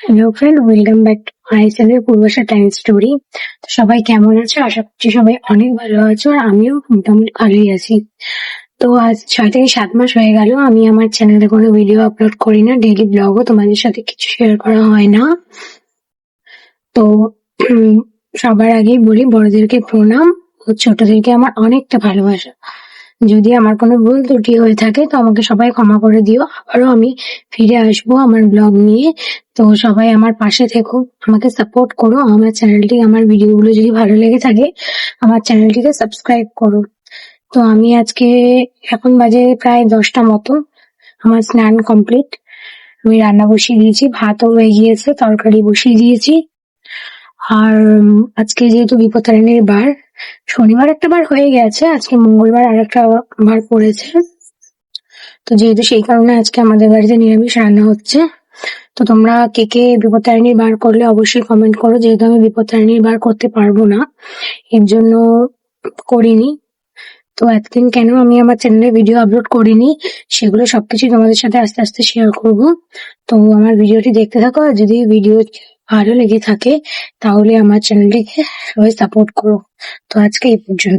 Hello friend, welcome back to my channel Purbasha time story. তো সবাই কেমন আছো? আশা করছি সবাই অনেক ভালো আছো, আর আমিও মোটামুটি ভালোই আছি। তো আজ 6 থেকে 7 মাস হয়ে গেল আমি আমার চ্যানেলে কোনো ভিডিও আপলোড করি না, ডেইলি ব্লগও তোমাদের সাথে কিছু শেয়ার করা হয় না। তো সবার আগেই বলি, বড়দেরকে প্রণাম ও ছোটদেরকে আমার অনেকটা ভালোবাসা। যদি আমার কোনো ভুল ত্রুটি হয়ে থাকে তো আমাকে সবাই ক্ষমা করে দিও। আবারও আমি ফিরে আসবো আমার ব্লগ নিয়ে। তো সবাই আমার পাশে থেকো, আমাকে সাপোর্ট করো। আমার চ্যানেলটি, আমার ভিডিওগুলো যদি ভালো লেগে থাকে আমার চ্যানেলটিকে সাবস্ক্রাইব করো। তো আমি আজকে, এখন বাজে প্রায় 10টা মতো, আমার স্নান কমপ্লিট। আমি রান্না বসিয়ে দিয়েছি, ভাতও হয়ে গিয়েছে, তরকারি বসিয়ে দিয়েছি। আর আজকে যেহেতু বিপত্তারিণীর বার, শনিবার একটা বার হয়ে গেছে, আজকে মঙ্গলবার আর একটা বার পড়েছে। তো যেহেতু সেই কারণে আজকে আমাদের বাড়িতে নিরামিষ রান্না হচ্ছে। তো তোমরা কে কে বিপত্তারিণীর বার করলে অবশ্যই কমেন্ট করো। যেহেতু আমি বিপত্তারিণীর বার করতে পারবো না, এর জন্য করিনি। তো এতদিন কেন আমি আমার চ্যানেলে ভিডিও আপলোড করিনি সেগুলো সবকিছু তোমাদের সাথে আস্তে আস্তে শেয়ার করব। তো আমার ভিডিওটি দেখতে থাকো, আর যদি ভিডিও ভালো লেগে থাকে তাহলে আমার চ্যানেলটিকে সবাই সাপোর্ট করো। তো আজকে এই পর্যন্ত।